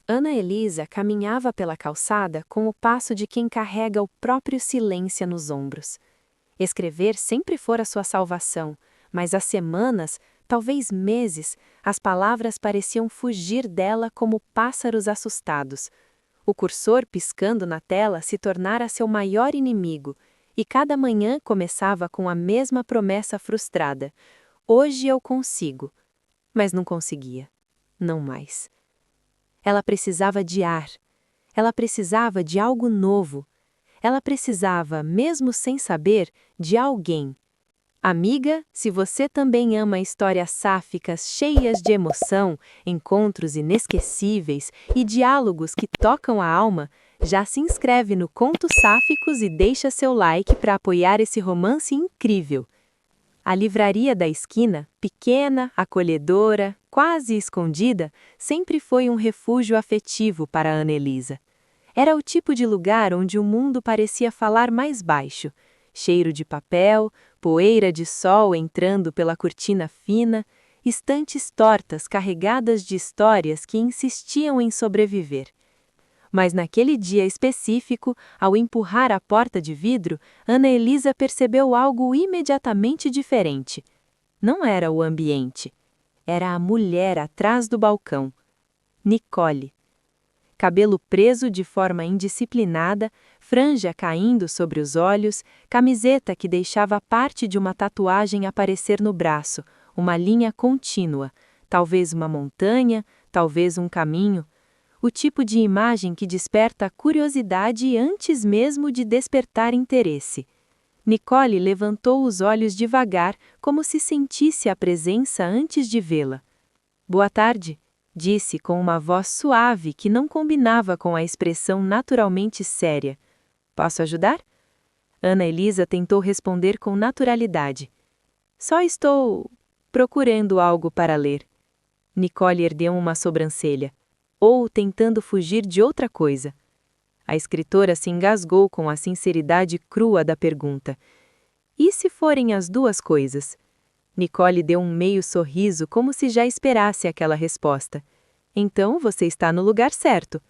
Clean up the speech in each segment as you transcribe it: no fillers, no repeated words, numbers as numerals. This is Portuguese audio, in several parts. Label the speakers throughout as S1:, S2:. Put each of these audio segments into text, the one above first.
S1: Ana Elisa caminhava pela calçada com o passo de quem carrega o próprio silêncio nos ombros. Escrever sempre fora sua salvação, mas há semanas, talvez meses, as palavras pareciam fugir dela como pássaros assustados. O cursor piscando na tela se tornara seu maior inimigo, e cada manhã começava com a mesma promessa frustrada: hoje eu consigo. Mas não conseguia. Não mais. Ela precisava de ar. Ela precisava de algo novo. Ela precisava, mesmo sem saber, de alguém. Amiga, se você também ama histórias sáficas cheias de emoção, encontros inesquecíveis e diálogos que tocam a alma, já se inscreve no Contos Sáficos e deixa seu like para apoiar esse romance incrível. A livraria da esquina, pequena, acolhedora, quase escondida, sempre foi um refúgio afetivo para Ana Elisa. Era o tipo de lugar onde o mundo parecia falar mais baixo. Cheiro de papel, poeira de sol entrando pela cortina fina, estantes tortas carregadas de histórias que insistiam em sobreviver. Mas naquele dia específico, ao empurrar a porta de vidro, Ana Elisa percebeu algo imediatamente diferente. Não era o ambiente. Era a mulher atrás do balcão. Nicole. Cabelo preso de forma indisciplinada, franja caindo sobre os olhos, camiseta que deixava parte de uma tatuagem aparecer no braço, uma linha contínua, talvez uma montanha, talvez um caminho. O tipo de imagem que desperta curiosidade antes mesmo de despertar interesse. Nicole levantou os olhos devagar, como se sentisse a presença antes de vê-la. Boa tarde, disse com uma voz suave que não combinava com a expressão naturalmente séria. Posso ajudar? Ana Elisa tentou responder com naturalidade. Só estou procurando algo para ler. Nicole ergueu uma sobrancelha. Ou tentando fugir de outra coisa. A escritora se engasgou com a sinceridade crua da pergunta. E se forem as duas coisas? Nicole deu um meio sorriso como se já esperasse aquela resposta. Então você está no lugar certo.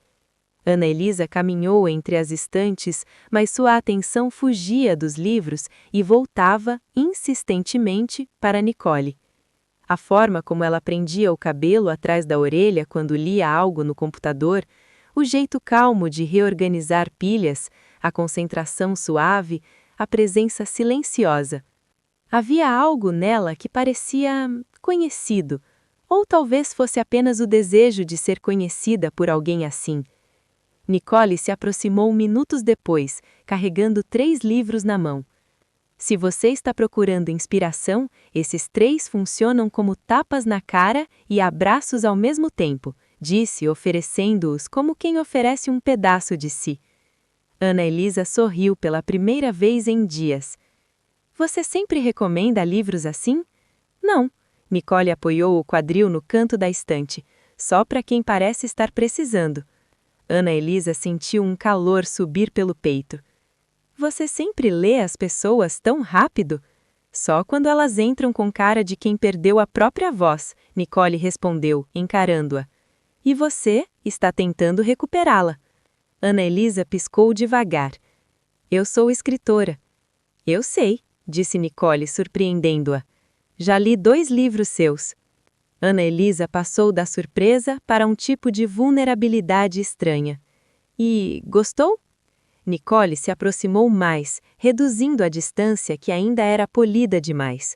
S1: Ana Elisa caminhou entre as estantes, mas sua atenção fugia dos livros e voltava, insistentemente, para Nicole. A forma como ela prendia o cabelo atrás da orelha quando lia algo no computador, o jeito calmo de reorganizar pilhas, a concentração suave, a presença silenciosa. Havia algo nela que parecia conhecido, ou talvez fosse apenas o desejo de ser conhecida por alguém assim. Nicole se aproximou minutos depois, carregando 3 livros na mão. Se você está procurando inspiração, esses 3 funcionam como tapas na cara e abraços ao mesmo tempo, disse, oferecendo-os como quem oferece um pedaço de si. Ana Elisa sorriu pela primeira vez em dias. Você sempre recomenda livros assim? Não. Nicole apoiou o quadril no canto da estante. Só para quem parece estar precisando. Ana Elisa sentiu um calor subir pelo peito. Você sempre lê as pessoas tão rápido? Só quando elas entram com cara de quem perdeu a própria voz, Nicole respondeu, encarando-a. E você está tentando recuperá-la. Ana Elisa piscou devagar. Eu sou escritora. Eu sei, disse Nicole, surpreendendo-a. Já li 2 livros seus. Ana Elisa passou da surpresa para um tipo de vulnerabilidade estranha. E gostou? Nicole se aproximou mais, reduzindo a distância que ainda era polida demais.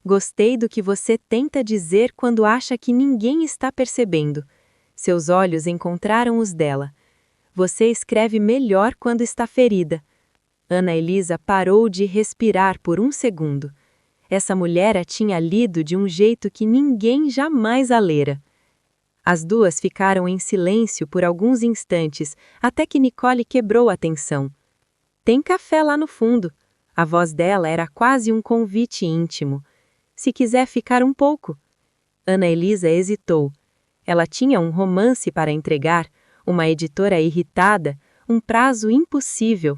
S1: Gostei do que você tenta dizer quando acha que ninguém está percebendo. Seus olhos encontraram os dela. Você escreve melhor quando está ferida. Ana Elisa parou de respirar por um segundo. Essa mulher a tinha lido de um jeito que ninguém jamais a lera. As duas ficaram em silêncio por alguns instantes, até que Nicole quebrou a tensão. Tem café lá no fundo. A voz dela era quase um convite íntimo. Se quiser ficar um pouco. Ana Elisa hesitou. Ela tinha um romance para entregar, uma editora irritada, um prazo impossível.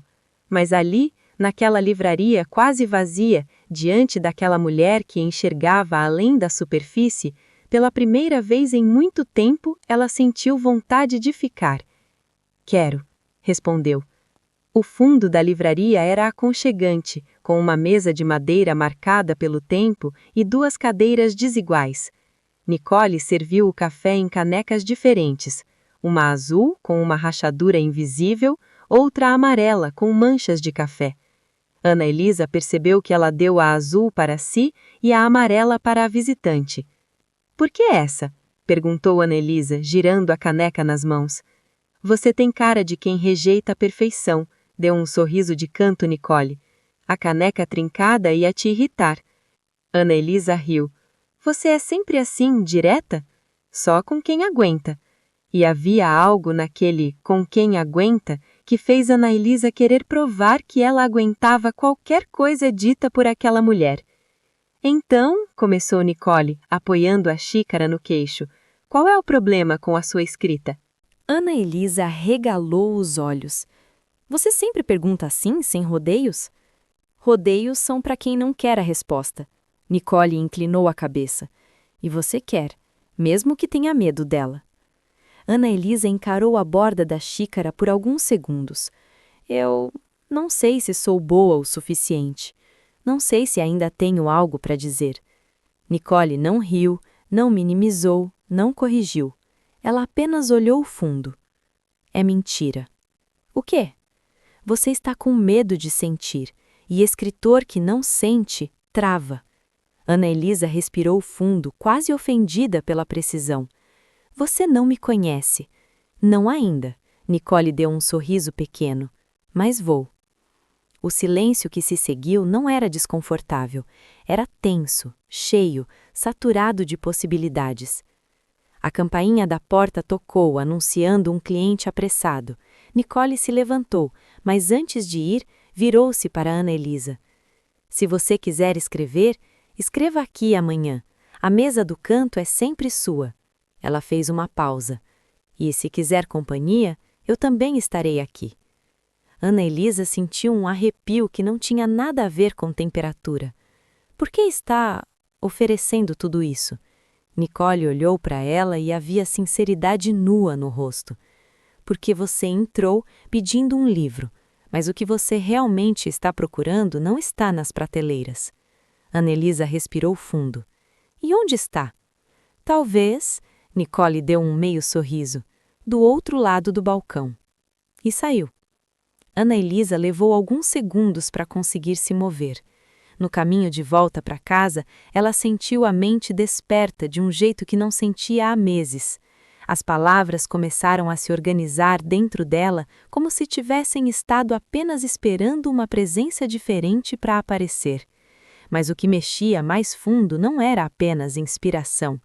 S1: Mas ali, naquela livraria quase vazia, diante daquela mulher que enxergava além da superfície, Pela primeira vez em muito tempo, ela sentiu vontade de ficar. Quero, respondeu. O fundo da livraria era aconchegante, com uma mesa de madeira marcada pelo tempo e duas cadeiras desiguais. Nicole serviu o café em canecas diferentes, uma azul com uma rachadura invisível, outra amarela com manchas de café. Ana Elisa percebeu que ela deu a azul para si e a amarela para a visitante. Por que essa? Perguntou Ana Elisa, girando a caneca nas mãos. Você tem cara de quem rejeita a perfeição, deu um sorriso de canto Nicole. A caneca trincada ia te irritar. Ana Elisa riu. Você é sempre assim, direta? Só com quem aguenta. E havia algo naquele com quem aguenta que fez Ana Elisa querer provar que ela aguentava qualquer coisa dita por aquela mulher. Então, começou Nicole, apoiando a xícara no queixo, qual é o problema com a sua escrita?
S2: Ana Elisa arregalou os olhos. Você sempre pergunta assim, sem rodeios? Rodeios são para quem não quer a resposta. Nicole inclinou a cabeça. E você quer, mesmo que tenha medo dela. Ana Elisa encarou a borda da xícara por alguns segundos. Eu não sei se sou boa o suficiente. Não sei se ainda tenho algo para dizer. Nicole não riu, não minimizou, não corrigiu. Ela apenas olhou fundo. É mentira. O quê? Você está com medo de sentir, e escritor que não sente, trava. Ana Elisa respirou fundo, quase ofendida pela precisão. Você não me conhece. Não ainda. Nicole deu um sorriso pequeno. Mas vou. O silêncio que se seguiu não era desconfortável. Era tenso, cheio, saturado de possibilidades. A campainha da porta tocou, anunciando um cliente apressado. Nicole se levantou, mas antes de ir, virou-se para Ana Elisa. Se você quiser escrever, escreva aqui amanhã. A mesa do canto é sempre sua. Ela fez uma pausa. E se quiser companhia, eu também estarei aqui. Ana Elisa sentiu um arrepio que não tinha nada a ver com temperatura. Por que está oferecendo tudo isso? Nicole olhou para ela e havia sinceridade nua no rosto. Porque você entrou pedindo um livro, mas o que você realmente está procurando não está nas prateleiras. Ana Elisa respirou fundo. E onde está? Talvez, Nicole deu um meio sorriso, do outro lado do balcão. E saiu. Ana Elisa levou alguns segundos para conseguir se mover. No caminho de volta para casa, ela sentiu a mente desperta de um jeito que não sentia há meses. As palavras começaram a se organizar dentro dela como se tivessem estado apenas esperando uma presença diferente para aparecer. Mas o que mexia mais fundo não era apenas inspiração.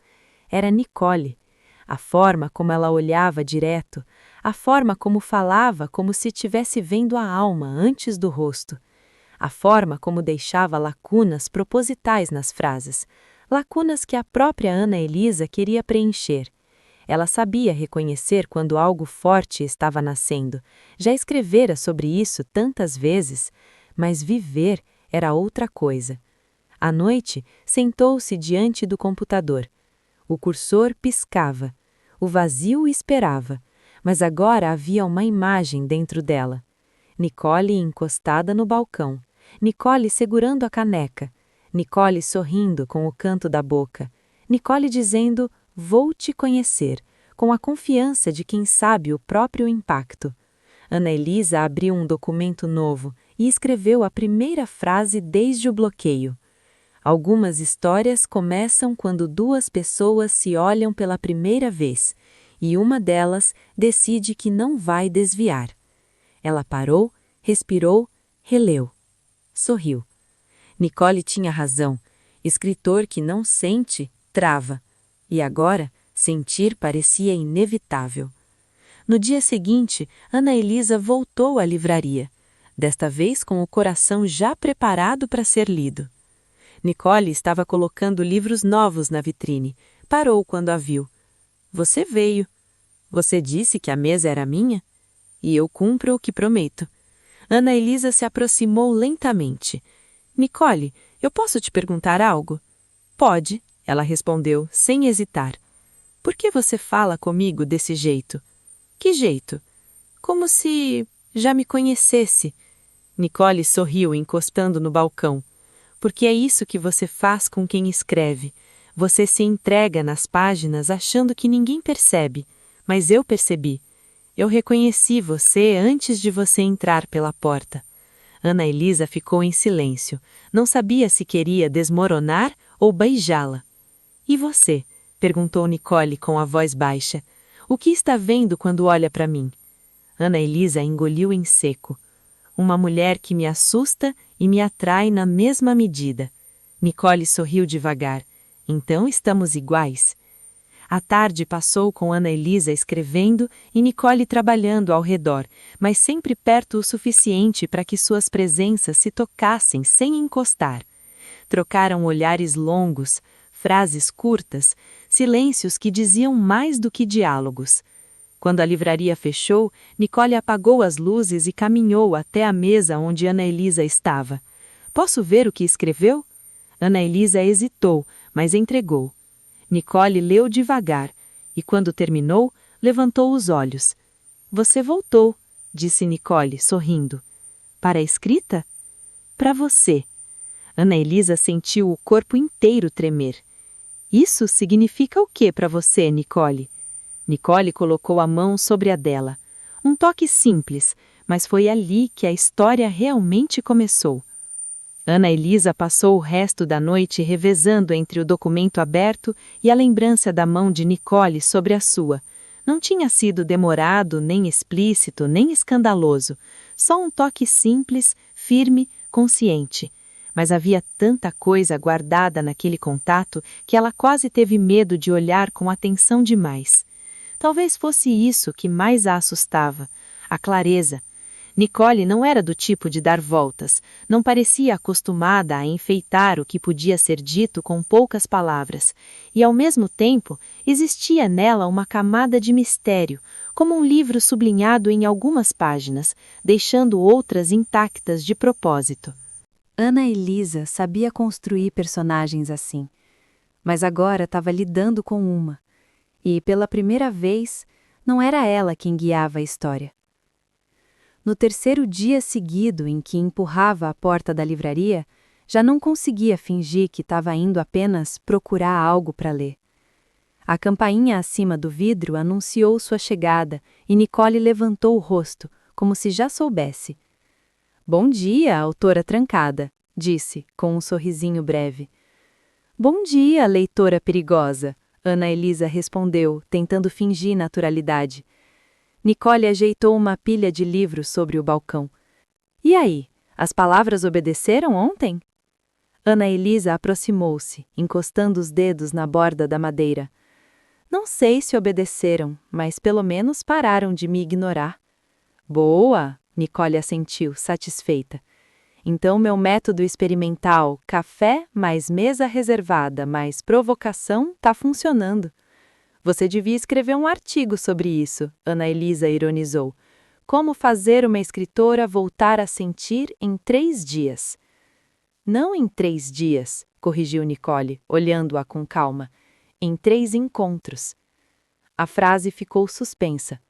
S2: Era Nicole. A forma como ela olhava direto, a forma como falava como se estivesse vendo a alma antes do rosto. A forma como deixava lacunas propositais nas frases, lacunas que a própria Ana Elisa queria preencher. Ela sabia reconhecer quando algo forte estava nascendo, já escrevera sobre isso tantas vezes, mas viver era outra coisa. À noite, sentou-se diante do computador. O cursor piscava, o vazio esperava, mas agora havia uma imagem dentro dela. Nicole encostada no balcão, Nicole segurando a caneca, Nicole sorrindo com o canto da boca, Nicole dizendo, vou te conhecer, com a confiança de quem sabe o próprio impacto. Ana Elisa abriu um documento novo e escreveu a primeira frase desde o bloqueio. Algumas histórias começam quando duas pessoas se olham pela primeira vez, e uma delas decide que não vai desviar. Ela parou, respirou, releu. Sorriu. Nicole tinha razão. Escritor que não sente, trava. E agora, sentir parecia inevitável. No dia seguinte, Ana Elisa voltou à livraria, desta vez com o coração já preparado para ser lido. Nicole estava colocando livros novos na vitrine. Parou quando a viu. Você veio. Você disse que a mesa era minha? E eu cumpro o que prometo. Ana Elisa se aproximou lentamente. Nicole, eu posso te perguntar algo? Pode, Ela respondeu, sem hesitar. Por que você fala comigo desse jeito? Que jeito? Como se já me conhecesse. Nicole sorriu, encostando no balcão. Porque é isso que você faz com quem escreve. Você se entrega nas páginas achando que ninguém percebe. Mas eu percebi. Eu reconheci você antes de você entrar pela porta. Ana Elisa ficou em silêncio. Não sabia se queria desmoronar ou beijá-la. E você? Perguntou Nicole com a voz baixa. O que está vendo quando olha para mim? Ana Elisa engoliu em seco. Uma mulher que me assusta e me atrai na mesma medida. Nicole sorriu devagar. Então estamos iguais. A tarde passou com Ana Elisa escrevendo e Nicole trabalhando ao redor, mas sempre perto o suficiente para que suas presenças se tocassem sem encostar. Trocaram olhares longos, frases curtas, silêncios que diziam mais do que diálogos. Quando a livraria fechou, Nicole apagou as luzes e caminhou até a mesa onde Ana Elisa estava. Posso ver o que escreveu? Ana Elisa hesitou, mas entregou. Nicole leu devagar, e quando terminou, levantou os olhos. Você voltou, disse Nicole, sorrindo. Para a escrita? Para você. Ana Elisa sentiu o corpo inteiro tremer. Isso significa o que para você, Nicole? Nicole colocou a mão sobre a dela. Um toque simples, mas foi ali que a história realmente começou. Ana Elisa passou o resto da noite revezando entre o documento aberto e a lembrança da mão de Nicole sobre a sua. Não tinha sido demorado, nem explícito, nem escandaloso. Só um toque simples, firme, consciente. Mas havia tanta coisa guardada naquele contato que ela quase teve medo de olhar com atenção demais. Talvez fosse isso que mais a assustava, a clareza. Nicole não era do tipo de dar voltas, não parecia acostumada a enfeitar o que podia ser dito com poucas palavras, e ao mesmo tempo existia nela uma camada de mistério, como um livro sublinhado em algumas páginas, deixando outras intactas de propósito.
S1: Ana Elisa sabia construir personagens assim, mas agora estava lidando com uma, e pela primeira vez não era ela quem guiava a história. No terceiro dia seguido em que empurrava a porta da livraria, já não conseguia fingir que estava indo apenas procurar algo para ler. A campainha acima do vidro anunciou sua chegada e Nicole levantou o rosto, como se já soubesse. Bom dia, autora trancada, disse, com um sorrisinho breve. Bom dia, leitora perigosa, Ana Elisa respondeu, tentando fingir naturalidade. Nicole ajeitou uma pilha de livros sobre o balcão. E aí, as palavras obedeceram ontem? Ana Elisa aproximou-se, encostando os dedos na borda da madeira. Não sei se obedeceram, mas pelo menos pararam de me ignorar. Boa, Nicole assentiu, satisfeita. Então meu método experimental, café mais mesa reservada mais provocação, está funcionando. Você devia escrever um artigo sobre isso, Ana Elisa ironizou. Como fazer uma escritora voltar a sentir em 3 dias? Não em 3 dias, corrigiu Nicole, olhando-a com calma. Em 3 encontros. A frase ficou suspensa.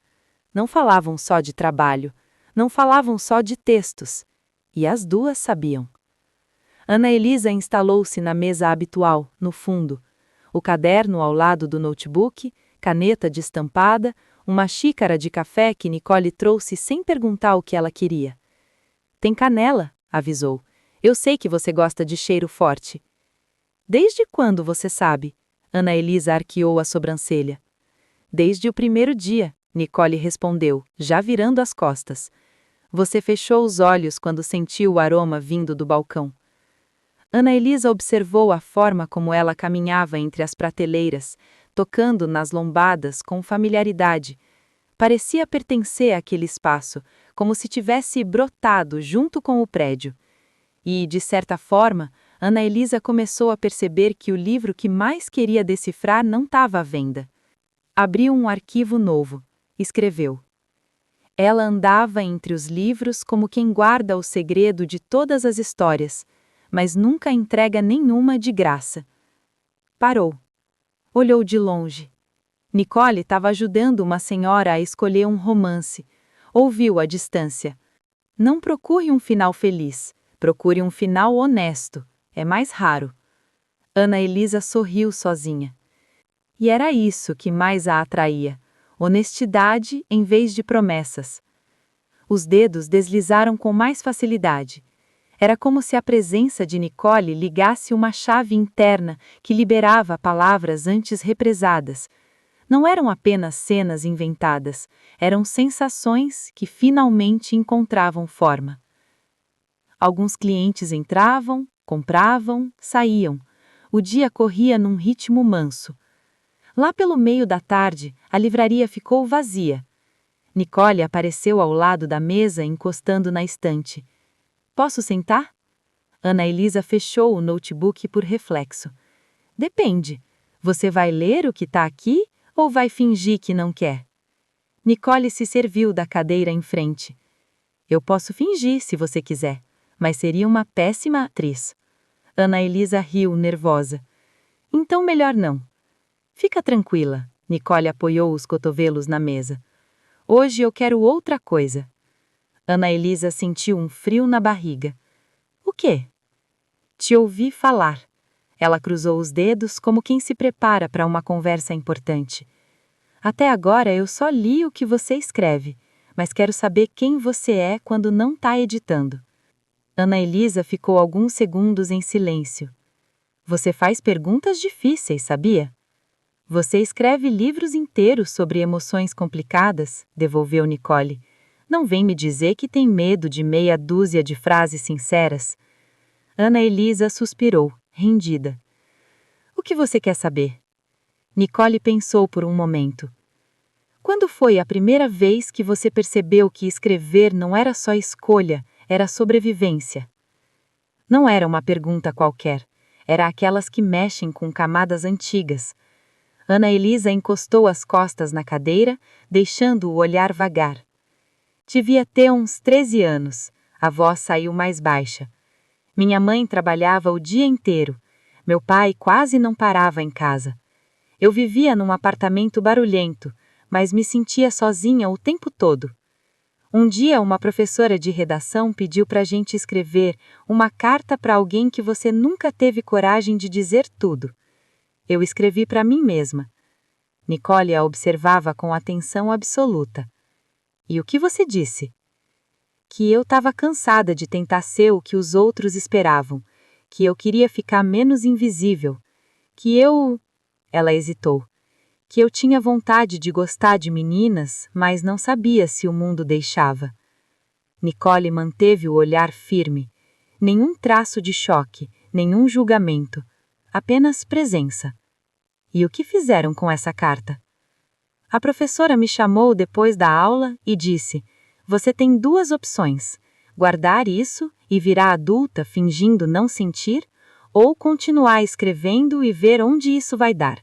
S1: Não falavam só de trabalho, não falavam só de textos. E as duas sabiam. Ana Elisa instalou-se na mesa habitual, no fundo. O caderno ao lado do notebook, caneta destampada, uma xícara de café que Nicole trouxe sem perguntar o que ela queria. Tem canela, avisou. Eu sei que você gosta de cheiro forte. Desde quando você sabe? Ana Elisa arqueou a sobrancelha. Desde o primeiro dia, Nicole respondeu, já virando as costas. Você fechou os olhos quando sentiu o aroma vindo do balcão. Ana Elisa observou a forma como ela caminhava entre as prateleiras, tocando nas lombadas com familiaridade. Parecia pertencer àquele espaço, como se tivesse brotado junto com o prédio. E, de certa forma, Ana Elisa começou a perceber que o livro que mais queria decifrar não estava à venda. Abriu um arquivo novo. Escreveu. Ela andava entre os livros como quem guarda o segredo de todas as histórias, mas nunca entrega nenhuma de graça. Parou. Olhou de longe. Nicole estava ajudando uma senhora a escolher um romance. Ouviu à distância. Não procure um final feliz. Procure um final honesto. É mais raro. Ana Elisa sorriu sozinha. E era isso que mais a atraía. Honestidade em vez de promessas. Os dedos deslizaram com mais facilidade. Era como se a presença de Nicole ligasse uma chave interna que liberava palavras antes represadas. Não eram apenas cenas inventadas, eram sensações que finalmente encontravam forma. Alguns clientes entravam, compravam, saíam. O dia corria num ritmo manso. Lá pelo meio da tarde, a livraria ficou vazia. Nicole apareceu ao lado da mesa, encostando na estante. Posso sentar? Ana Elisa fechou o notebook por reflexo. Depende. Você vai ler o que está aqui ou vai fingir que não quer? Nicole se serviu da cadeira em frente. Eu posso fingir se você quiser, mas seria uma péssima atriz. Ana Elisa riu, nervosa. Então melhor não. Fica tranquila. Nicole apoiou os cotovelos na mesa. Hoje eu quero outra coisa. Ana Elisa sentiu um frio na barriga. O quê? Te ouvi falar. Ela cruzou os dedos como quem se prepara para uma conversa importante. Até agora eu só li o que você escreve, mas quero saber quem você é quando não está editando. Ana Elisa ficou alguns segundos em silêncio. Você faz perguntas difíceis, sabia? Você escreve livros inteiros sobre emoções complicadas, devolveu Nicole. Não vem me dizer que tem medo de meia dúzia de frases sinceras. Ana Elisa suspirou, rendida. O que você quer saber? Nicole pensou por um momento. Quando foi a primeira vez que você percebeu que escrever não era só escolha, era sobrevivência? Não era uma pergunta qualquer, era aquelas que mexem com camadas antigas. Ana Elisa encostou as costas na cadeira, deixando o olhar vagar. Devia ter uns 13 anos. A voz saiu mais baixa. Minha mãe trabalhava o dia inteiro. Meu pai quase não parava em casa. Eu vivia num apartamento barulhento, mas me sentia sozinha o tempo todo. Um dia uma professora de redação pediu para a gente escrever uma carta para alguém que você nunca teve coragem de dizer tudo. Eu escrevi para mim mesma. Nicole a observava com atenção absoluta. E o que você disse? Que eu estava cansada de tentar ser o que os outros esperavam, que eu queria ficar menos invisível, que eu... Ela hesitou. Que eu tinha vontade de gostar de meninas, mas não sabia se o mundo deixava. Nicole manteve o olhar firme. Nenhum traço de choque, nenhum julgamento. Apenas presença. E o que fizeram com essa carta? A professora me chamou depois da aula e disse: você tem duas opções, guardar isso e virar adulta fingindo não sentir, ou continuar escrevendo e ver onde isso vai dar.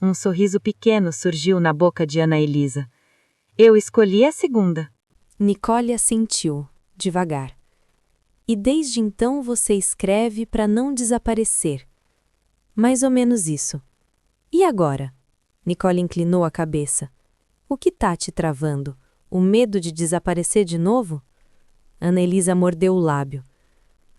S1: Um sorriso pequeno surgiu na boca de Ana Elisa. Eu escolhi a segunda.
S2: Nicole assentiu, devagar. E desde então você escreve para não desaparecer. Mais ou menos isso. E agora? Nicole inclinou a cabeça. O que tá te travando? O medo de desaparecer de novo? Ana Elisa mordeu o lábio.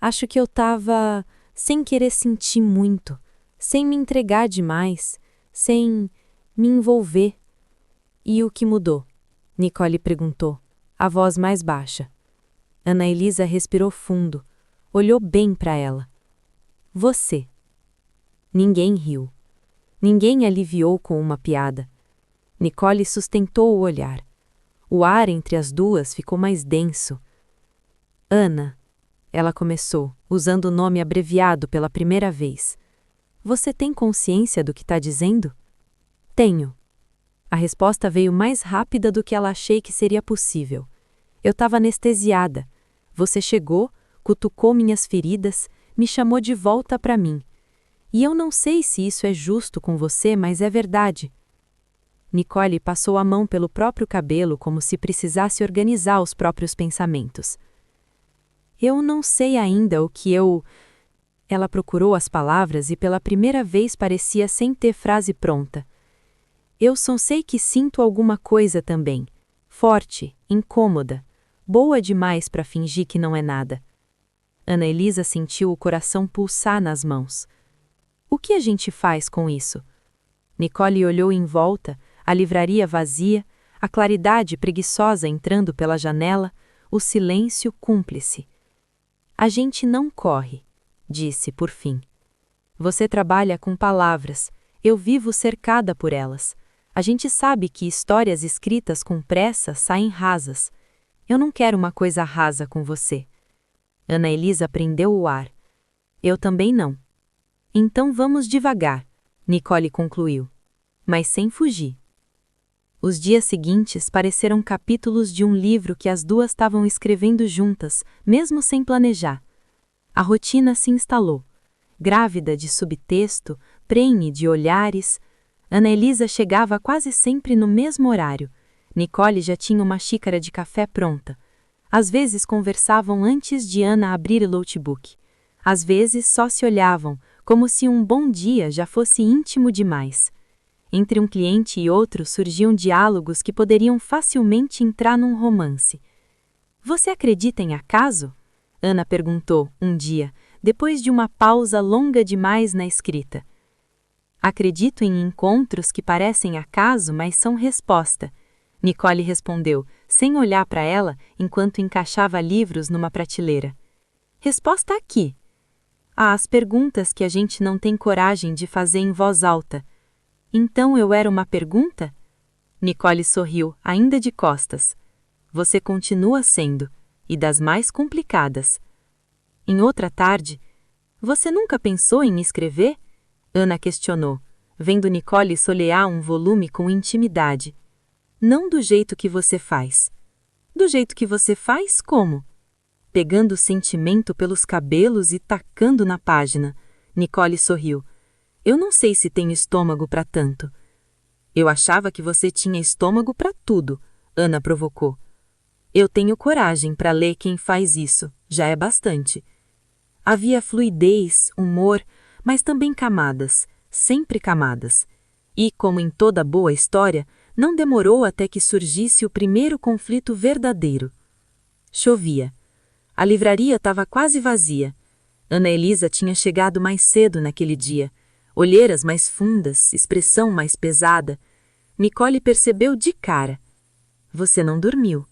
S2: Acho que eu tava sem querer sentir muito, sem me entregar demais, sem me envolver. E o que mudou? Nicole perguntou, a voz mais baixa. Ana Elisa respirou fundo, olhou bem para ela. Você. Ninguém riu. Ninguém aliviou com uma piada. Nicole sustentou o olhar. O ar entre as duas ficou mais denso. Ana, ela começou, usando o nome abreviado pela primeira vez. Você tem consciência do que está dizendo? Tenho. A resposta veio mais rápida do que ela achei que seria possível. Eu estava anestesiada. Você chegou, cutucou minhas feridas, me chamou de volta para mim. E eu não sei se isso é justo com você, mas é verdade. Nicole passou a mão pelo próprio cabelo como se precisasse organizar os próprios pensamentos. Eu não sei ainda o que eu... Ela procurou as palavras e pela primeira vez parecia sem ter frase pronta. Eu só sei que sinto alguma coisa também. Forte, incômoda, boa demais para fingir que não é nada. Ana Elisa sentiu o coração pulsar nas mãos. O que a gente faz com isso? Nicole olhou em volta, a livraria vazia, a claridade preguiçosa entrando pela janela, o silêncio cúmplice. A gente não corre, disse por fim. Você trabalha com palavras, eu vivo cercada por elas. A gente sabe que histórias escritas com pressa saem rasas. Eu não quero uma coisa rasa com você. Ana Elisa prendeu o ar. Eu também não. Então vamos devagar, Nicole concluiu. Mas sem fugir. Os dias seguintes pareceram capítulos de um livro que as duas estavam escrevendo juntas, mesmo sem planejar. A rotina se instalou. Grávida de subtexto, prenhe de olhares. Ana Elisa chegava quase sempre no mesmo horário. Nicole já tinha uma xícara de café pronta. Às vezes conversavam antes de Ana abrir o notebook. Às vezes só se olhavam, como se um bom dia já fosse íntimo demais. Entre um cliente e outro surgiam diálogos que poderiam facilmente entrar num romance. Você acredita em acaso? Ana perguntou, um dia, depois de uma pausa longa demais na escrita. Acredito em encontros que parecem acaso, mas são resposta. Nicole respondeu, sem olhar para ela, enquanto encaixava livros numa prateleira. Resposta aqui. As perguntas que a gente não tem coragem de fazer em voz alta. Então eu era uma pergunta? Nicole sorriu, ainda de costas. Você continua sendo, e das mais complicadas. Em outra tarde, você nunca pensou em escrever? Ana questionou, vendo Nicole solear um volume com intimidade. Não do jeito que você faz. Do jeito que você faz, como? Pegando o sentimento pelos cabelos e tacando na página. Nicole sorriu. Eu não sei se tenho estômago para tanto. Eu achava que você tinha estômago para tudo, Ana provocou. Eu tenho coragem para ler quem faz isso, já é bastante. Havia fluidez, humor, mas também camadas, sempre camadas. E, como em toda boa história, não demorou até que surgisse o primeiro conflito verdadeiro. Chovia. A livraria estava quase vazia. Ana Elisa tinha chegado mais cedo naquele dia. Olheiras mais fundas, expressão mais pesada. Nicole percebeu de cara. Você não dormiu.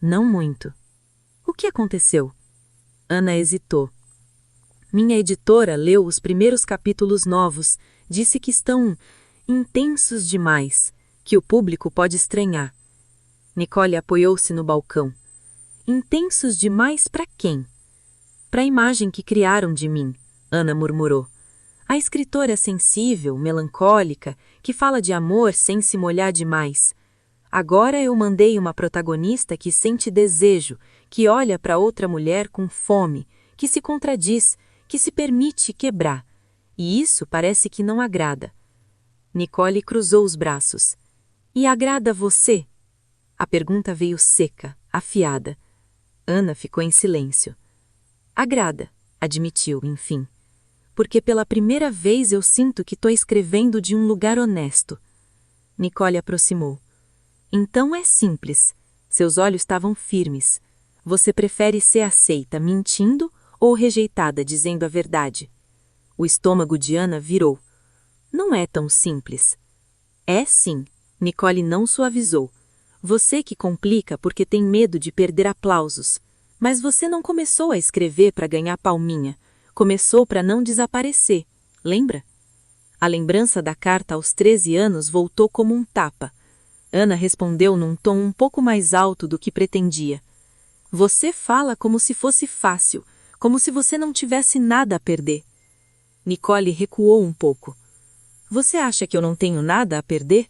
S2: Não muito. O que aconteceu? Ana hesitou. Minha editora leu os primeiros capítulos novos, disse que estão intensos demais, que o público pode estranhar. Nicole apoiou-se no balcão. Intensos demais para quem? Para a imagem que criaram de mim, Ana murmurou. A escritora sensível, melancólica, que fala de amor sem se molhar demais. Agora eu mandei uma protagonista que sente desejo, que olha para outra mulher com fome, que se contradiz, que se permite quebrar. E isso parece que não agrada. Nicole cruzou os braços. E agrada você? A pergunta veio seca, afiada. Ana ficou em silêncio. Agrada, admitiu, enfim. Porque pela primeira vez eu sinto que estou escrevendo de um lugar honesto. Nicole aproximou. Então é simples. Seus olhos estavam firmes. Você prefere ser aceita mentindo ou rejeitada dizendo a verdade? O estômago de Ana virou. Não é tão simples. É sim, Nicole não suavizou. Você que complica porque tem medo de perder aplausos. Mas você não começou a escrever para ganhar palminha. Começou para não desaparecer, lembra? A lembrança da carta aos 13 anos voltou como um tapa. Ana respondeu num tom um pouco mais alto do que pretendia. Você fala como se fosse fácil, como se você não tivesse nada a perder. Nicole recuou um pouco. Você acha que eu não tenho nada a perder?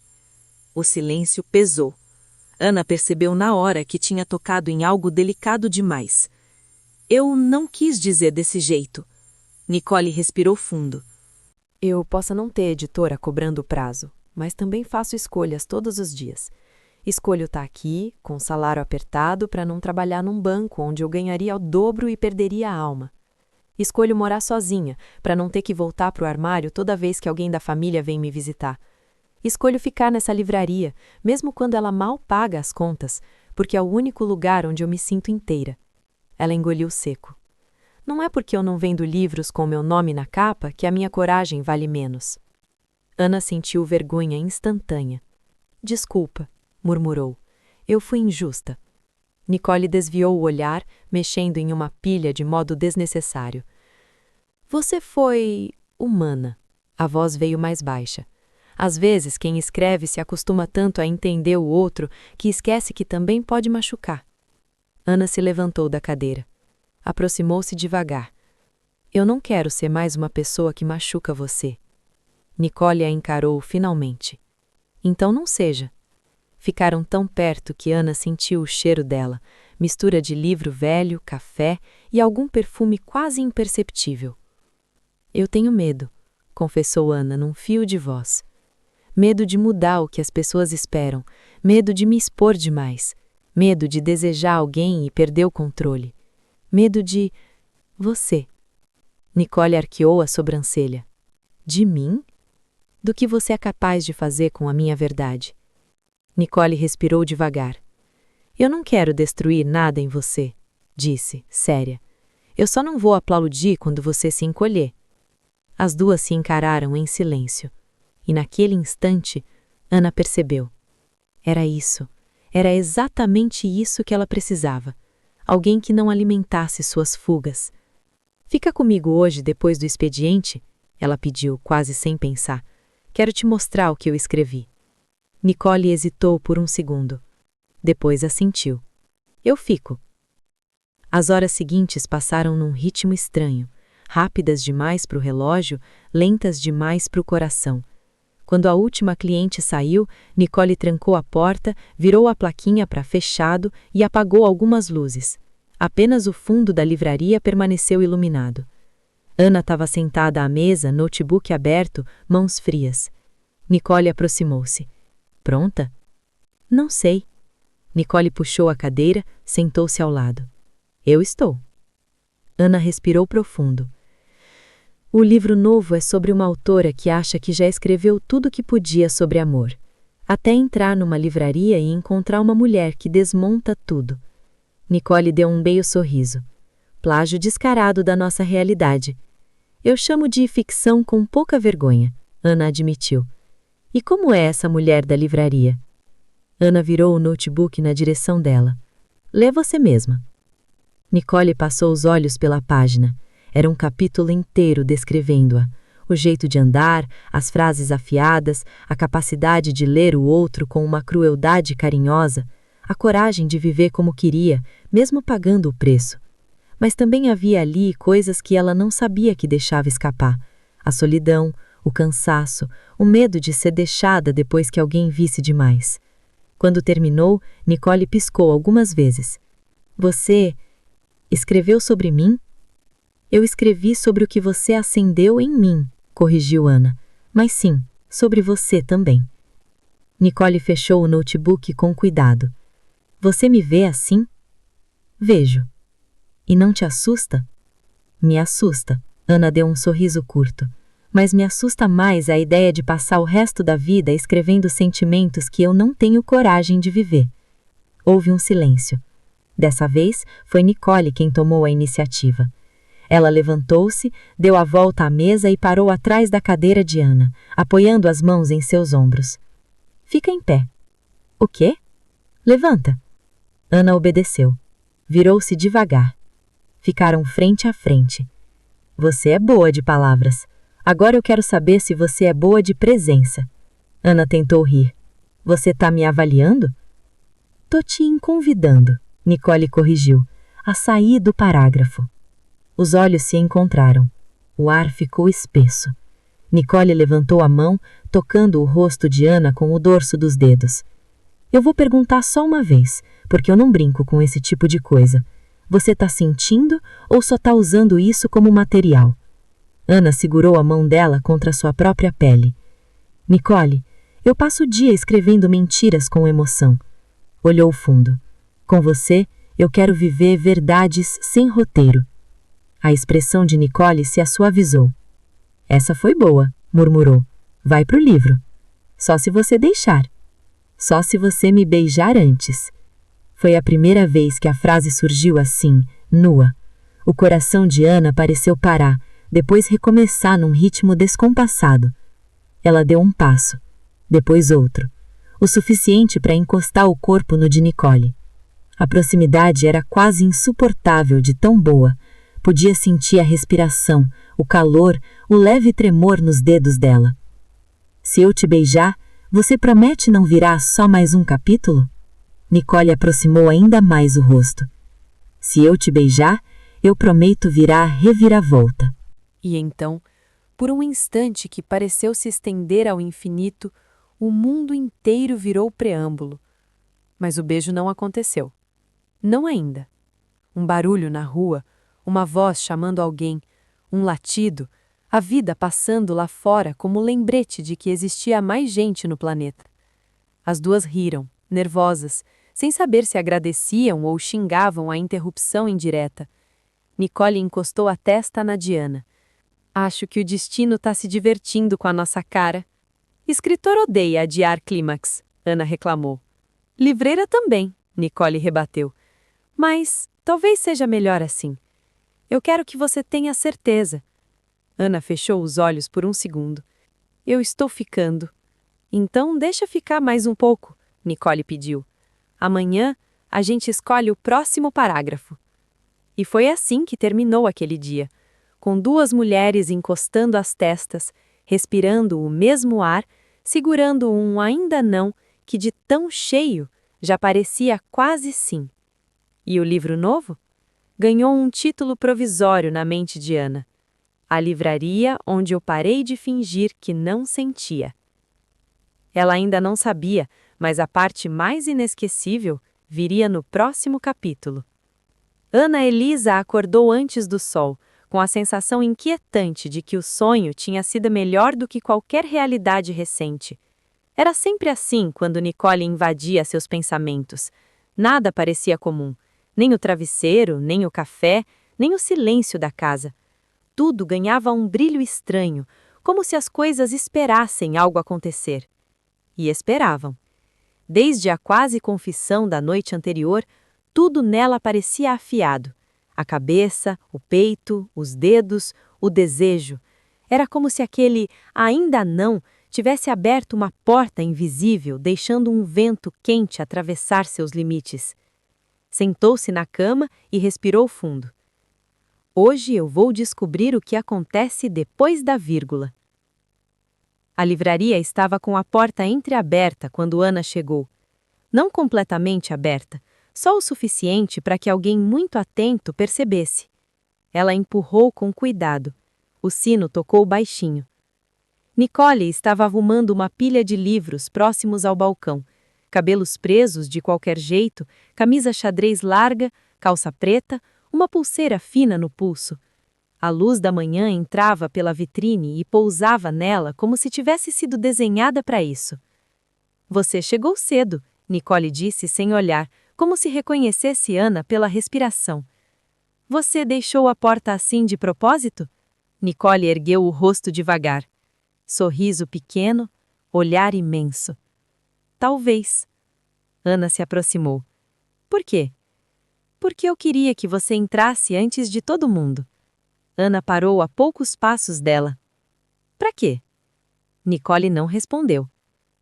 S2: O silêncio pesou. Ana percebeu na hora que tinha tocado em algo delicado demais. Eu não quis dizer desse jeito. Nicole respirou fundo. Eu posso não ter editora cobrando o prazo, mas também faço escolhas todos os dias. Escolho estar aqui, com salário apertado, para não trabalhar num banco onde eu ganharia o dobro e perderia a alma. Escolho morar sozinha, para não ter que voltar para o armário toda vez que alguém da família vem me visitar. Escolho ficar nessa livraria, mesmo quando ela mal paga as contas, porque é o único lugar onde eu me sinto inteira. Ela engoliu seco. Não é porque eu não vendo livros com meu nome na capa que a minha coragem vale menos. Ana sentiu vergonha instantânea. Desculpa, murmurou. Eu fui injusta. Nicole desviou o olhar, mexendo em uma pilha de modo desnecessário. Você foi humana. A voz veio mais baixa. Às vezes, quem escreve se acostuma tanto a entender o outro que esquece que também pode machucar. Ana se levantou da cadeira. Aproximou-se devagar. Eu não quero ser mais uma pessoa que machuca você. Nicole a encarou finalmente. Então não seja. Ficaram tão perto que Ana sentiu o cheiro dela, mistura de livro velho, café e algum perfume quase imperceptível. Eu tenho medo, confessou Ana num fio de voz. Medo de mudar o que as pessoas esperam, medo de me expor demais, medo de desejar alguém e perder o controle, medo de... você. Nicole arqueou a sobrancelha. De mim? Do que você é capaz de fazer com a minha verdade. Nicole respirou devagar. Eu não quero destruir nada em você, disse, séria. Eu só não vou aplaudir quando você se encolher. As duas se encararam em silêncio. E naquele instante, Ana percebeu. Era isso. Era exatamente isso que ela precisava. Alguém que não alimentasse suas fugas. Fica comigo hoje depois do expediente? Ela pediu, quase sem pensar. Quero te mostrar o que eu escrevi. Nicole hesitou por um segundo. Depois assentiu. Eu fico. As horas seguintes passaram num ritmo estranho, rápidas demais para o relógio, lentas demais para o coração. Quando a última cliente saiu, Nicole trancou a porta, virou a plaquinha para fechado e apagou algumas luzes. Apenas o fundo da livraria permaneceu iluminado. Ana estava sentada à mesa, notebook aberto, mãos frias. Nicole aproximou-se. Pronta? Não sei. Nicole puxou a cadeira, sentou-se ao lado. Eu estou. Ana respirou profundo. O livro novo é sobre uma autora que acha que já escreveu tudo o que podia sobre amor. Até entrar numa livraria e encontrar uma mulher que desmonta tudo. Nicole deu um meio sorriso. Plágio descarado da nossa realidade. Eu chamo de ficção com pouca vergonha, Ana admitiu. E como é essa mulher da livraria? Ana virou o notebook na direção dela. Lê você mesma. Nicole passou os olhos pela página. Era um capítulo inteiro descrevendo-a. O jeito de andar, as frases afiadas, a capacidade de ler o outro com uma crueldade carinhosa, a coragem de viver como queria, mesmo pagando o preço. Mas também havia ali coisas que ela não sabia que deixava escapar. A solidão, o cansaço, o medo de ser deixada depois que alguém visse demais. Quando terminou, Nicole piscou algumas vezes. Você escreveu sobre mim? Eu escrevi sobre o que você acendeu em mim, corrigiu Ana. Mas sim, sobre você também. Nicole fechou o notebook com cuidado. Você me vê assim? Vejo. E não te assusta? Me assusta. Ana deu um sorriso curto. Mas me assusta mais a ideia de passar o resto da vida escrevendo sentimentos que eu não tenho coragem de viver. Houve um silêncio. Dessa vez, foi Nicole quem tomou a iniciativa. Ela levantou-se, deu a volta à mesa e parou atrás da cadeira de Ana, apoiando as mãos em seus ombros. Fica em pé. O quê? Levanta. Ana obedeceu. Virou-se devagar. Ficaram frente a frente. Você é boa de palavras. Agora eu quero saber se você é boa de presença. Ana tentou rir. Você tá me avaliando? Tô te convidando, Nicole corrigiu, a sair do parágrafo. Os olhos se encontraram. O ar ficou espesso. Nicole levantou a mão, tocando o rosto de Ana com o dorso dos dedos. Eu vou perguntar só uma vez, porque eu não brinco com esse tipo de coisa. Você tá sentindo ou só tá usando isso como material? Ana segurou a mão dela contra sua própria pele. Nicole, eu passo o dia escrevendo mentiras com emoção. Olhou fundo. Com você, eu quero viver verdades sem roteiro. A expressão de Nicole se suavizou. Essa foi boa, murmurou. Vai pro livro. Só se você deixar. Só se você me beijar antes. Foi a primeira vez que a frase surgiu assim, nua. O coração de Ana pareceu parar, depois recomeçar num ritmo descompassado. Ela deu um passo, depois outro, o suficiente para encostar o corpo no de Nicole. A proximidade era quase insuportável de tão boa. Podia sentir a respiração, o calor, o leve tremor nos dedos dela. Se eu te beijar, você promete não virar só mais um capítulo? Nicole aproximou ainda mais o rosto. Se eu te beijar, eu prometo virar reviravolta.
S1: E então, por um instante que pareceu se estender ao infinito, o mundo inteiro virou preâmbulo. Mas o beijo não aconteceu. Não ainda. Um barulho na rua, uma voz chamando alguém, um latido, a vida passando lá fora como lembrete de que existia mais gente no planeta. As duas riram, nervosas, sem saber se agradeciam ou xingavam a interrupção indireta. Nicole encostou a testa na Diana. Acho que o destino tá se divertindo com a nossa cara. Escritor odeia adiar clímax, Ana reclamou. Livreira também, Nicole rebateu. Mas talvez seja melhor assim. Eu quero que você tenha certeza. Ana fechou os olhos por um segundo. Eu estou ficando. Então deixa ficar mais um pouco, Nicole pediu. Amanhã a gente escolhe o próximo parágrafo. E foi assim que terminou aquele dia, com duas mulheres encostando as testas, respirando o mesmo ar, segurando um ainda não que de tão cheio já parecia quase sim. E o livro novo? Ganhou um título provisório na mente de Ana. A livraria onde eu parei de fingir que não sentia. Ela ainda não sabia, mas a parte mais inesquecível viria no próximo capítulo. Ana Elisa acordou antes do sol, com a sensação inquietante de que o sonho tinha sido melhor do que qualquer realidade recente. Era sempre assim quando Nicole invadia seus pensamentos. Nada parecia comum, nem o travesseiro, nem o café, nem o silêncio da casa. Tudo ganhava um brilho estranho, como se as coisas esperassem algo acontecer. E esperavam. Desde a quase confissão da noite anterior, tudo nela parecia afiado. A cabeça, o peito, os dedos, o desejo. Era como se aquele ainda não tivesse aberto uma porta invisível, deixando um vento quente atravessar seus limites. Sentou-se na cama e respirou fundo. Hoje eu vou descobrir o que acontece depois da vírgula. A livraria estava com a porta entreaberta quando Ana chegou. Não completamente aberta, só o suficiente para que alguém muito atento percebesse. Ela empurrou com cuidado. O sino tocou baixinho. Nicole estava arrumando uma pilha de livros próximos ao balcão. Cabelos presos de qualquer jeito, camisa xadrez larga, calça preta, uma pulseira fina no pulso. A luz da manhã entrava pela vitrine e pousava nela como se tivesse sido desenhada para isso. Você chegou cedo, Nicole disse sem olhar, como se reconhecesse Ana pela respiração. Você deixou a porta assim de propósito? Nicole ergueu o rosto devagar. Sorriso pequeno, olhar imenso. Talvez. Ana se aproximou. Por quê? Porque eu queria que você entrasse antes de todo mundo. Ana parou a poucos passos dela. Para quê? Nicole não respondeu.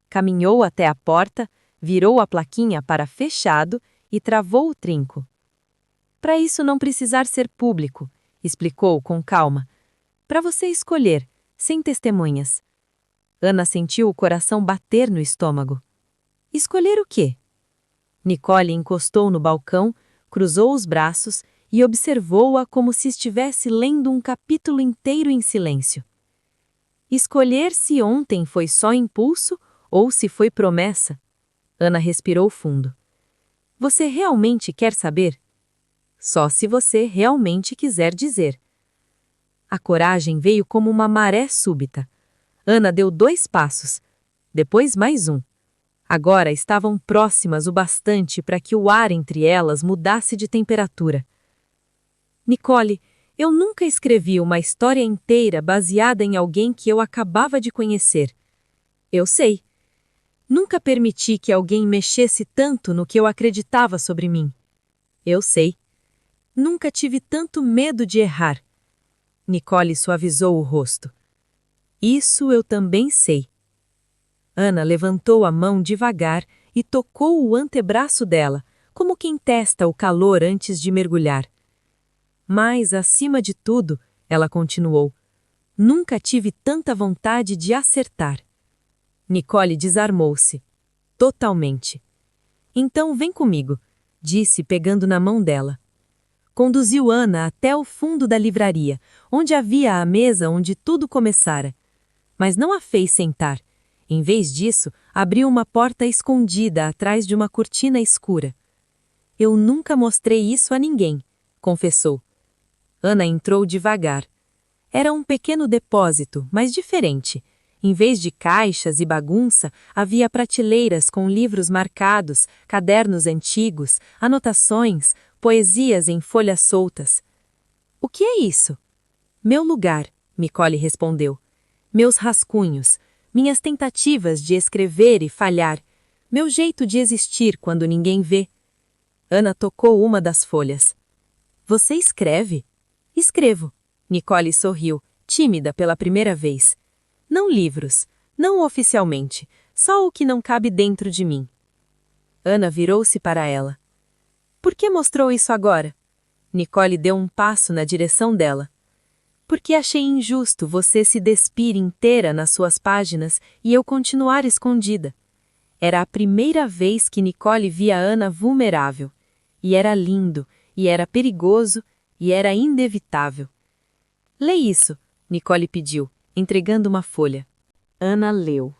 S1: Caminhou até a porta, virou a plaquinha para fechado e travou o trinco. Para isso não precisar ser público, explicou com calma. Para você escolher, sem testemunhas. Ana sentiu o coração bater no estômago. Escolher o quê? Nicole encostou no balcão, cruzou os braços e observou-a como se estivesse lendo um capítulo inteiro em silêncio. Escolher se ontem foi só impulso ou se foi promessa. Ana respirou fundo. Você realmente quer saber? Só se você realmente quiser dizer. A coragem veio como uma maré súbita. Ana deu 2 passos, depois mais um. Agora estavam próximas o bastante para que o ar entre elas mudasse de temperatura. Nicole, Eu nunca escrevi uma história inteira baseada em alguém que eu acabava de conhecer. Eu sei. Nunca permiti que alguém mexesse tanto no que eu acreditava sobre mim. Eu sei. Nunca tive tanto medo de errar. Nicole suavizou o rosto. Isso eu também sei. Ana levantou a mão devagar e tocou o antebraço dela, como quem testa o calor antes de mergulhar. Mas, acima de tudo, ela continuou, nunca tive tanta vontade de acertar. Nicole desarmou-se. Totalmente. Então vem comigo, disse pegando na mão dela. Conduziu Ana até o fundo da livraria, onde havia a mesa onde tudo começara. Mas não a fez sentar. Em vez disso, abriu uma porta escondida atrás de uma cortina escura. Eu nunca mostrei isso a ninguém, confessou. Ana entrou devagar. Era um pequeno depósito, mas diferente. Em vez de caixas e bagunça, havia prateleiras com livros marcados, cadernos antigos, anotações, poesias em folhas soltas. O que é isso? Meu lugar, Nicole respondeu. Meus rascunhos, minhas tentativas de escrever e falhar, meu jeito de existir quando ninguém vê. Ana tocou uma das folhas. Você escreve? Escrevo. Nicole sorriu, tímida pela primeira vez. Não livros, não oficialmente, só o que não cabe dentro de mim. Ana virou-se para ela. Por que mostrou isso agora? Nicole deu um passo na direção dela. Porque achei injusto você se despir inteira nas suas páginas e eu continuar escondida. Era a primeira vez que Nicole via Ana vulnerável. E era lindo, e era perigoso, e era inevitável. Lê isso, Nicole pediu, entregando uma folha. Ana leu.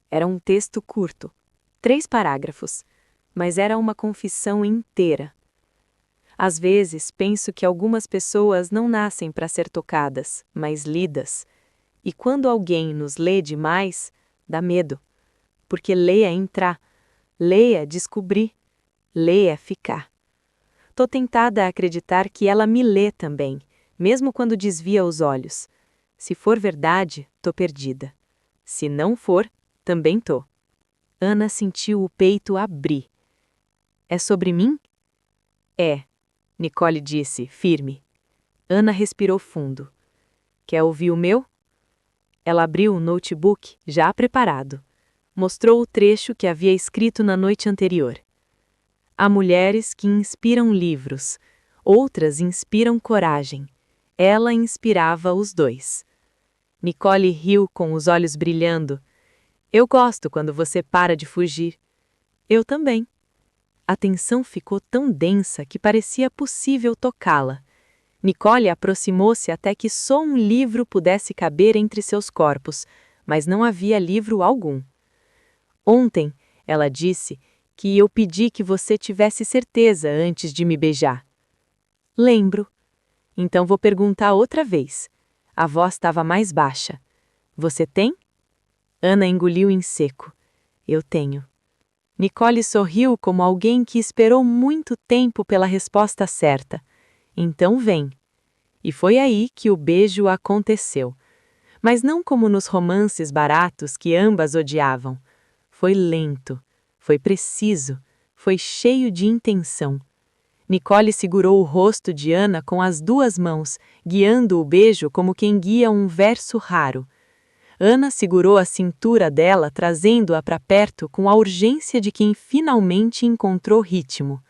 S1: Era um texto curto, 3 parágrafos, mas era uma confissão inteira. Às vezes, penso que algumas pessoas não nascem para ser tocadas, mas lidas. E quando alguém nos lê demais, dá medo. Porque ler é entrar, ler é descobrir, ler é ficar. Tô tentada a acreditar que ela me lê também, mesmo quando desvia os olhos. Se for verdade, tô perdida. Se não for, também tô. Ana sentiu o peito abrir. É sobre mim? É, Nicole disse, firme. Ana respirou fundo. Quer ouvir o meu? Ela abriu o notebook, já preparado. Mostrou o trecho que havia escrito na noite anterior. Há mulheres que inspiram livros, outras inspiram coragem. Ela inspirava os dois. Nicole riu com os olhos brilhando. Eu gosto quando você para de fugir. Eu também. A tensão ficou tão densa que parecia possível tocá-la. Nicole aproximou-se até que só um livro pudesse caber entre seus corpos, mas não havia livro algum. Ontem, ela disse, que eu pedi que você tivesse certeza antes de me beijar. Lembro. Então vou perguntar outra vez. A voz estava mais baixa. Você tem? Ana engoliu em seco. Eu tenho. Nicole sorriu como alguém que esperou muito tempo pela resposta certa. Então vem. E foi aí que o beijo aconteceu. Mas não como nos romances baratos que ambas odiavam. Foi lento. Foi preciso, foi cheio de intenção. Nicole segurou o rosto de Ana com as 2 mãos, guiando o beijo como quem guia um verso raro. Ana segurou a cintura dela, trazendo-a para perto com a urgência de quem finalmente encontrou ritmo.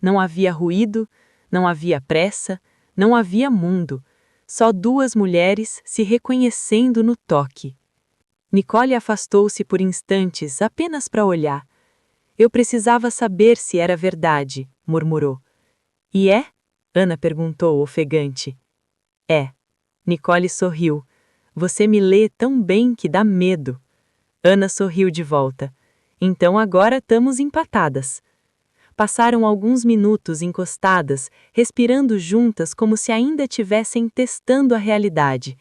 S1: Não havia ruído, não havia pressa, não havia mundo, só 2 mulheres se reconhecendo no toque. Nicole afastou-se por instantes apenas para olhar. Eu precisava saber se era verdade, murmurou. E é? Ana perguntou, ofegante. É. Nicole sorriu. Você me lê tão bem que dá medo. Ana sorriu de volta. Então agora estamos empatadas. Passaram alguns minutos encostadas, respirando juntas como se ainda tivessem testando a realidade.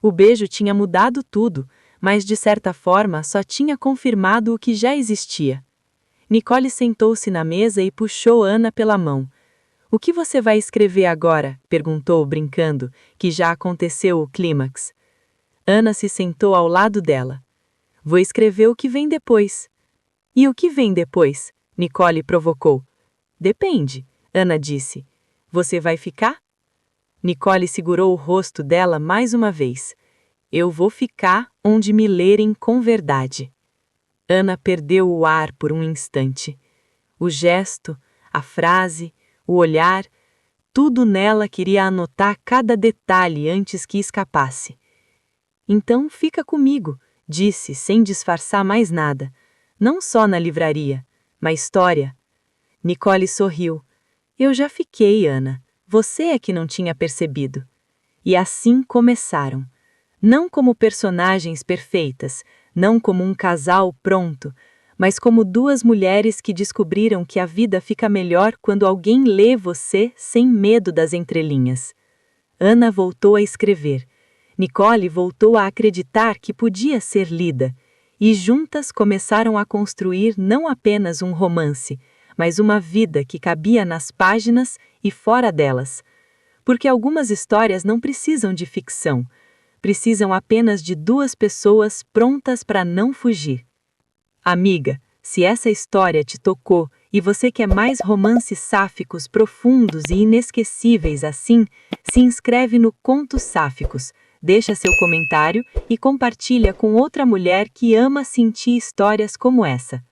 S1: O beijo tinha mudado tudo, mas de certa forma só tinha confirmado o que já existia. Nicole sentou-se na mesa e puxou Ana pela mão.
S3: O que você vai escrever agora? Perguntou, brincando, que já aconteceu o clímax. Ana se sentou ao lado dela. Vou escrever o que vem depois. E o que vem depois? Nicole provocou. Depende, Ana disse. Você vai ficar? Nicole segurou o rosto dela mais uma vez. Eu vou ficar onde me lerem com verdade. Ana perdeu o ar por um instante. O gesto, a frase, o olhar, tudo nela queria anotar cada detalhe antes que escapasse. Então fica comigo, disse sem disfarçar mais nada. Não só na livraria, na história. Nicole sorriu. Eu já fiquei, Ana. Você é que não tinha percebido. E assim começaram. Não como personagens perfeitas, não como um casal pronto, mas como duas mulheres que descobriram que a vida fica melhor quando alguém lê você sem medo das entrelinhas. Ana voltou a escrever. Nicole voltou a acreditar que podia ser lida, e juntas começaram a construir não apenas um romance, mas uma vida que cabia nas páginas e fora delas. Porque algumas histórias não precisam de ficção, precisam apenas de duas pessoas prontas para não fugir. Amiga, se essa história te tocou e você quer mais romances sáficos profundos e inesquecíveis assim, se inscreve no Contos Sáficos, deixa seu comentário e compartilha com outra mulher que ama sentir histórias como essa.